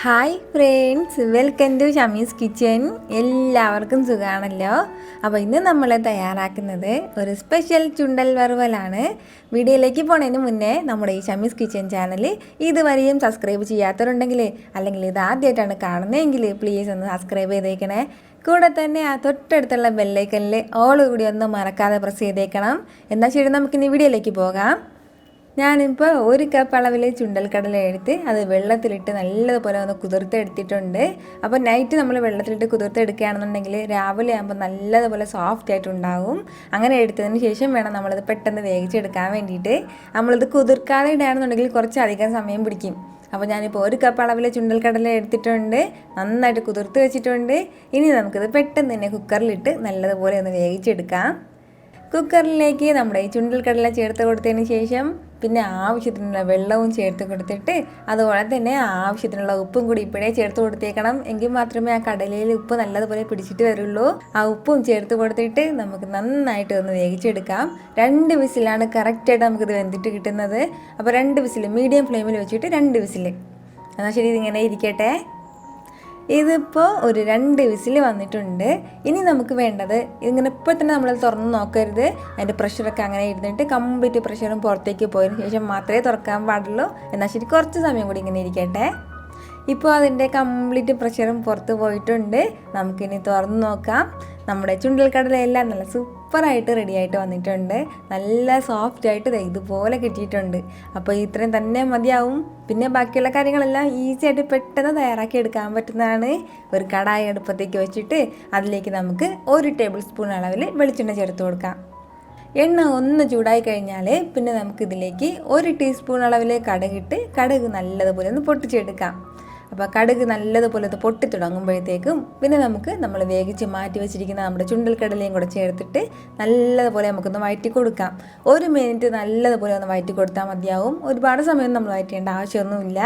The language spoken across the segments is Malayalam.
Hi friends, welcome to Shamee's kitchen. എല്ലാവർക്കും സുഖമാണല്ലോ. അപ്പോൾ ഇന്ന് നമ്മൾ തയ്യാറാക്കുന്നത് ഒരു സ്പെഷ്യൽ ചുണ്ടൽ വറുവലാണ്. വീഡിയോയിലേക്ക് പോണതിന് മുന്നേ നമ്മുടെ ഈ ഷമീസ് കിച്ചൻ ചാനൽ ഇതുവരെയും സബ്സ്ക്രൈബ് ചെയ്യാത്തവരുണ്ടെങ്കിൽ, അല്ലെങ്കിൽ ഇത് ആദ്യമായിട്ടാണ് കാണുന്നതെങ്കിൽ പ്ലീസ് ഒന്ന് സബ്സ്ക്രൈബ് ചെയ്തേക്കണേ. കൂടെ തന്നെ ആ തൊട്ടടുത്തുള്ള ബെല്ലൈക്കനിൽ ഓൾ കൂടി ഒന്ന് മറക്കാതെ പ്രസ് ചെയ്തേക്കണം. എന്നാൽ ശരി, നമുക്കിനി വീഡിയോയിലേക്ക് പോകാം. ഞാനിപ്പോൾ ഒരു കപ്പ് അളവിൽ ചുണ്ടൽ കടല എടുത്ത് അത് വെള്ളത്തിലിട്ട് നല്ലതുപോലെ ഒന്ന് കുതിർത്തെടുത്തിട്ടുണ്ട്. അപ്പോൾ നൈറ്റ് നമ്മൾ വെള്ളത്തിലിട്ട് കുതിർത്തെടുക്കുകയാണെന്നുണ്ടെങ്കിൽ രാവിലെ ആകുമ്പോൾ നല്ലതുപോലെ സോഫ്റ്റ് ആയിട്ടുണ്ടാവും. അങ്ങനെ എടുത്തതിന് ശേഷം വേണം നമ്മളിത് പെട്ടെന്ന് വേവിച്ചെടുക്കാൻ വേണ്ടിയിട്ട്. നമ്മളിത് കുതിർക്കാതെ ഇടുകയാണെന്നുണ്ടെങ്കിൽ കുറച്ചധികം സമയം പിടിക്കും. അപ്പോൾ ഞാനിപ്പോൾ ഒരു കപ്പ് അളവിൽ ചുണ്ടൽ കടല എടുത്തിട്ടുണ്ട്, നന്നായിട്ട് കുതിർത്ത് വെച്ചിട്ടുണ്ട്. ഇനി നമുക്കിത് പെട്ടെന്ന് തന്നെ കുക്കറിലിട്ട് നല്ലതുപോലെ ഒന്ന് വേവിച്ചെടുക്കാം. കുക്കറിലേക്ക് നമ്മുടെ ഈ ചുണ്ടൽ കടല ചേർത്ത് കൊടുത്തതിന് ശേഷം പിന്നെ ആവശ്യത്തിനുള്ള വെള്ളവും ചേർത്ത് കൊടുത്തിട്ട് അതുപോലെ തന്നെ ആവശ്യത്തിനുള്ള ഉപ്പും കൂടി ഇപ്പോഴേ ചേർത്ത് കൊടുത്തേക്കണം. എങ്കിൽ മാത്രമേ ആ കടലയിൽ ഉപ്പ് നല്ലതുപോലെ പിടിച്ചിട്ട് വരുള്ളൂ. ആ ഉപ്പും ചേർത്ത് കൊടുത്തിട്ട് നമുക്ക് നന്നായിട്ട് ഒന്ന് വേവിച്ചെടുക്കാം. 2 വിസിലാണ് കറക്റ്റായിട്ട് നമുക്കിത് വെന്തിട്ട് കിട്ടുന്നത്. അപ്പോൾ 2 വിസിൽ മീഡിയം ഫ്ലെയിമിൽ വെച്ചിട്ട് 2 വിസിൽ. എന്നാൽ ശരി, ഇതിങ്ങനെ ഇരിക്കട്ടെ. ഇതിപ്പോൾ ഒരു 2 വിസിൽ വന്നിട്ടുണ്ട്. ഇനി നമുക്ക് വേണ്ടത്, ഇങ്ങനെ ഇപ്പോൾ തന്നെ നമ്മൾ തുറന്ന് നോക്കരുത്. അതിൻ്റെ പ്രഷറൊക്കെ അങ്ങനെ ഇരുന്നിട്ട് കംപ്ലീറ്റ് പ്രഷറും പുറത്തേക്ക് പോയതിന് ശേഷം മാത്രമേ തുറക്കാൻ പാടുള്ളൂ. എന്നാൽ ശരി, കുറച്ച് സമയം കൂടി ഇങ്ങനെ ഇരിക്കട്ടെ. ഇപ്പോൾ അതിൻ്റെ കംപ്ലീറ്റ് പ്രഷറും പുറത്ത് പോയിട്ടുണ്ട്. നമുക്കിനി തുറന്ന് നോക്കാം. നമ്മുടെ ചുണ്ടൽ കടലയെല്ലാം നല്ല സൂപ്പറായിട്ട് റെഡിയായിട്ട് വന്നിട്ടുണ്ട്. നല്ല സോഫ്റ്റായിട്ട് ഇതുപോലെ കിട്ടിയിട്ടുണ്ട്. അപ്പോൾ ഇത്രയും തന്നെ മതിയാവും. പിന്നെ ബാക്കിയുള്ള കാര്യങ്ങളെല്ലാം ഈസി ആയിട്ട് പെട്ടെന്ന് തയ്യാറാക്കി എടുക്കാൻ പറ്റുന്നതാണ്. ഒരു കടായി അടുപ്പത്തേക്ക് വെച്ചിട്ട് അതിലേക്ക് നമുക്ക് 1 ടേബിൾ സ്പൂൺ അളവിൽ വെളിച്ചെണ്ണ ചേർത്ത് കൊടുക്കാം. എണ്ണ ഒന്ന് ചൂടായി കഴിഞ്ഞാൽ പിന്നെ നമുക്കിതിലേക്ക് 1 ടീസ്പൂൺ അളവിൽ കടുകിട്ട് കടുക് നല്ലതുപോലെ ഒന്ന് പൊട്ടിച്ചെടുക്കാം. അപ്പോൾ കടുക് നല്ലതുപോലെ ഒന്ന് പൊട്ടി തുടങ്ങുമ്പോഴത്തേക്കും പിന്നെ നമ്മൾ വേവിച്ച് മാറ്റി വെച്ചിരിക്കുന്ന നമ്മുടെ ചുണ്ടൽ കടലയും കൂടെ ചേർത്തിട്ട് നല്ലതുപോലെ നമുക്കൊന്ന് വഴറ്റി കൊടുക്കാം. 1 മിനിറ്റ് നല്ലതുപോലെ ഒന്ന് വഴറ്റി കൊടുത്താൽ മതിയാവും. ഒരുപാട് സമയം നമ്മൾ വഴറ്റേണ്ട ആവശ്യമൊന്നുമില്ല.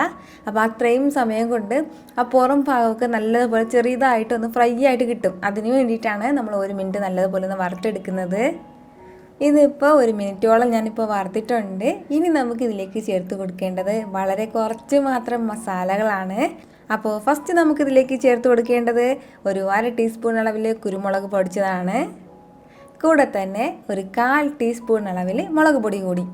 അപ്പോൾ അത്രയും സമയം കൊണ്ട് ആ പുറം ഭാഗമൊക്കെ നല്ലതുപോലെ ചെറിയതായിട്ടൊന്ന് ഫ്രൈ ആയിട്ട് കിട്ടും. അതിന് വേണ്ടിയിട്ടാണ് നമ്മൾ 1 മിനിറ്റ് നല്ലതുപോലെ ഒന്ന് വറുത്തെടുക്കുന്നത്. ഇതിപ്പോൾ 1 മിനിറ്റോളം ഞാനിപ്പോൾ വറുത്തിട്ടുണ്ട്. ഇനി നമുക്കിതിലേക്ക് ചേർത്ത് കൊടുക്കേണ്ടത് വളരെ കുറച്ച് മാത്രം മസാലകളാണ്. അപ്പോൾ ഫസ്റ്റ് നമുക്കിതിലേക്ക് ചേർത്ത് കൊടുക്കേണ്ടത് ഒരു 1/2 ടീസ്പൂൺ അളവിൽ കുരുമുളക് പൊടിച്ചതാണ്. കൂടെ തന്നെ ഒരു 1/4 ടീസ്പൂൺ അളവിൽ മുളക് പൊടി കൂടി.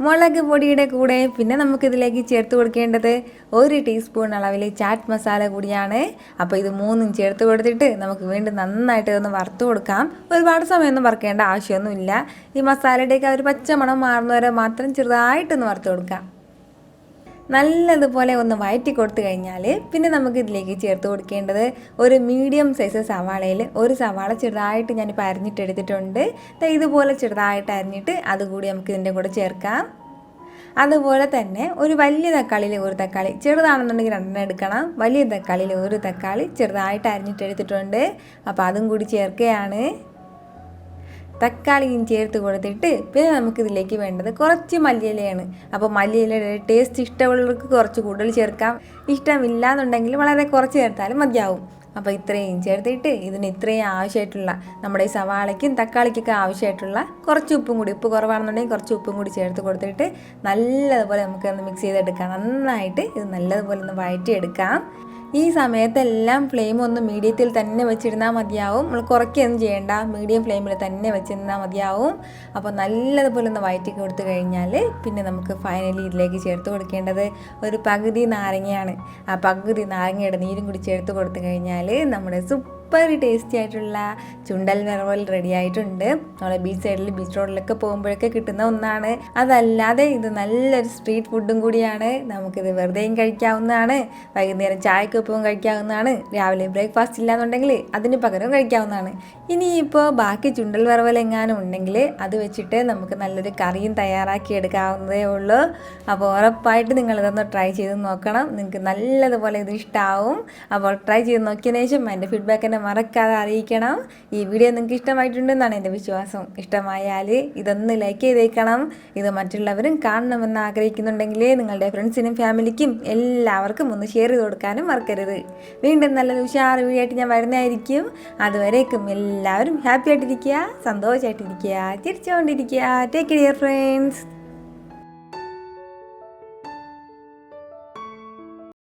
മുളക് പൊടിയുടെ കൂടെ പിന്നെ നമുക്കിതിലേക്ക് ചേർത്ത് കൊടുക്കേണ്ടത് 1 ടീസ്പൂൺ അളവിൽ ചാറ്റ് മസാല കൂടിയാണ്. അപ്പോൾ ഇത് 3ഉം ചേർത്ത് കൊടുത്തിട്ട് നമുക്ക് വീണ്ടും നന്നായിട്ട് ഒന്ന് വറുത്ത് കൊടുക്കാം. ഒരുപാട് സമയമൊന്നും വറുക്കേണ്ട ആവശ്യമൊന്നുമില്ല. ഈ മസാലയുടെയൊക്കെ ഒരു പച്ചമണം മാറുന്നവരെ മാത്രം ചെറുതായിട്ടൊന്ന് വറുത്ത് കൊടുക്കാം. നല്ലതുപോലെ ഒന്ന് വഴറ്റി കൊടുത്തു കഴിഞ്ഞാൽ പിന്നെ നമുക്ക് ഇതിലേക്ക് ചേർത്ത് കൊടുക്കേണ്ടത് ഒരു മീഡിയം സൈസ് സവാളയിൽ 1 സവാള ചെറുതായിട്ട് ഞാനിപ്പോൾ അരിഞ്ഞിട്ടെടുത്തിട്ടുണ്ട്. ഇതുപോലെ ചെറുതായിട്ട് അരിഞ്ഞിട്ട് അതുകൂടി നമുക്ക് ഇതിൻ്റെ കൂടെ ചേർക്കാം. അതുപോലെ തന്നെ ഒരു വലിയ തക്കാളിയിൽ 1 തക്കാളി, ചെറുതാണെന്നുണ്ടെങ്കിൽ 2 എടുക്കണം. വലിയ തക്കാളിയിൽ 1 തക്കാളി ചെറുതായിട്ട് അരിഞ്ഞിട്ടെടുത്തിട്ടുണ്ട്. അപ്പോൾ അതും കൂടി ചേർക്കുകയാണ്. തക്കാളിയും ചേർത്ത് കൊടുത്തിട്ട് പിന്നെ നമുക്കിതിലേക്ക് വേണ്ടത് കുറച്ച് മല്ലിയിലയാണ്. അപ്പോൾ മല്ലിയിലയുടെ ടേസ്റ്റ് ഇഷ്ടമുള്ളവർക്ക് കുറച്ച് കൂടുതൽ ചേർക്കാം. ഇഷ്ടമില്ല എന്നുണ്ടെങ്കിൽ വളരെ കുറച്ച് ചേർത്താലും മതിയാവും. അപ്പോൾ ഇത്രയും ചേർത്തിട്ട് ഇതിന് ഇത്രയും ആവശ്യമായിട്ടുള്ള നമ്മുടെ ഈ സവാളയ്ക്കും തക്കാളിക്കൊക്കെ ആവശ്യമായിട്ടുള്ള കുറച്ച് ഉപ്പും കൂടി, ഉപ്പ് കുറവാണെന്നുണ്ടെങ്കിൽ കുറച്ച് ഉപ്പും കൂടി ചേർത്ത് കൊടുത്തിട്ട് നല്ലതുപോലെ നമുക്കൊന്ന് മിക്സ് ചെയ്തെടുക്കാം. നന്നായിട്ട് ഇത് നല്ലതുപോലെ ഒന്ന് വഴറ്റിയെടുക്കാം. ഈ സമയത്തെല്ലാം ഫ്ലെയിം ഒന്ന് മീഡിയത്തിൽ തന്നെ വെച്ചിരുന്നാൽ മതിയാവും. നമ്മൾ കുറയ്ക്കൊന്നും ചെയ്യേണ്ട, മീഡിയം ഫ്ലെയിമിൽ തന്നെ വെച്ചിരുന്നാൽ മതിയാവും. അപ്പോൾ നല്ലതുപോലെ ഒന്ന് വഴറ്റി കൊടുത്തു കഴിഞ്ഞാൽ പിന്നെ നമുക്ക് ഫൈനലി ഇതിലേക്ക് ചേർത്ത് കൊടുക്കേണ്ടത് ഒരു പകുതി നാരങ്ങയാണ്. ആ പകുതി നാരങ്ങയുടെ നീരും കൂടി ചേർത്ത് കൊടുത്തു കഴിഞ്ഞാൽ നമ്മുടെ സൂപ്പർ ടേസ്റ്റി ആയിട്ടുള്ള ചുണ്ടൽ വറുവൽ റെഡി ആയിട്ടുണ്ട്. നമ്മളെ ബീച്ച് സൈഡിൽ, ബീച്ച് റോഡിലൊക്കെ പോകുമ്പോഴൊക്കെ കിട്ടുന്ന ഒന്നാണ്. അതല്ലാതെ ഇത് നല്ലൊരു സ്ട്രീറ്റ് ഫുഡും കൂടിയാണ്. നമുക്കിത് വെറുതെയും കഴിക്കാവുന്നതാണ്, വൈകുന്നേരം ചായക്കൊപ്പവും കഴിക്കാവുന്നതാണ്, രാവിലെ ബ്രേക്ക്ഫാസ്റ്റ് ഇല്ലാന്നുണ്ടെങ്കിൽ അതിന് പകരം കഴിക്കാവുന്നതാണ്. ഇനിയിപ്പോൾ ബാക്കി ചുണ്ടൽ വറുവൽ എങ്ങാനും ഉണ്ടെങ്കിൽ അത് വെച്ചിട്ട് നമുക്ക് നല്ലൊരു കറിയും തയ്യാറാക്കി എടുക്കാവുന്നതേ ഉള്ളൂ. അപ്പോൾ ഉറപ്പായിട്ട് നിങ്ങളിതൊന്ന് ട്രൈ ചെയ്ത് നോക്കണം. നിങ്ങൾക്ക് നല്ലതുപോലെ ഇത് ഇഷ്ടമാവും. അപ്പോൾ ട്രൈ ചെയ്ത് നോക്കിയതിന് ശേഷം എൻ്റെ ഫീഡ്ബാക്ക് എന്നെ മറക്കാതെ അറിയിക്കണം. ഈ വീഡിയോ നിങ്ങൾക്ക് ഇഷ്ടമായിട്ടുണ്ടെന്നാണ് എൻ്റെ വിശ്വാസം. ഇഷ്ടമായാൽ ഇതൊന്ന് ലൈക്ക് ചെയ്തേക്കണം. ഇത് മറ്റുള്ളവരും കാണണമെന്ന് ആഗ്രഹിക്കുന്നുണ്ടെങ്കിൽ നിങ്ങളുടെ ഫ്രണ്ട്സിനും ഫാമിലിക്കും എല്ലാവർക്കും ഒന്ന് ഷെയർ ചെയ്ത് കൊടുക്കാനും മറക്കരുത്. വീണ്ടും നല്ലൊരു ഉഷാർ വീഡിയോ ആയിട്ട് ഞാൻ വരുന്നതായിരിക്കും. അതുവരേക്കും എല്ലാവരും ഹാപ്പി ആയിട്ടിരിക്കുക, സന്തോഷമായിട്ടിരിക്കുക, ചിരിച്ചുകൊണ്ടിരിക്കുക. Take care friends.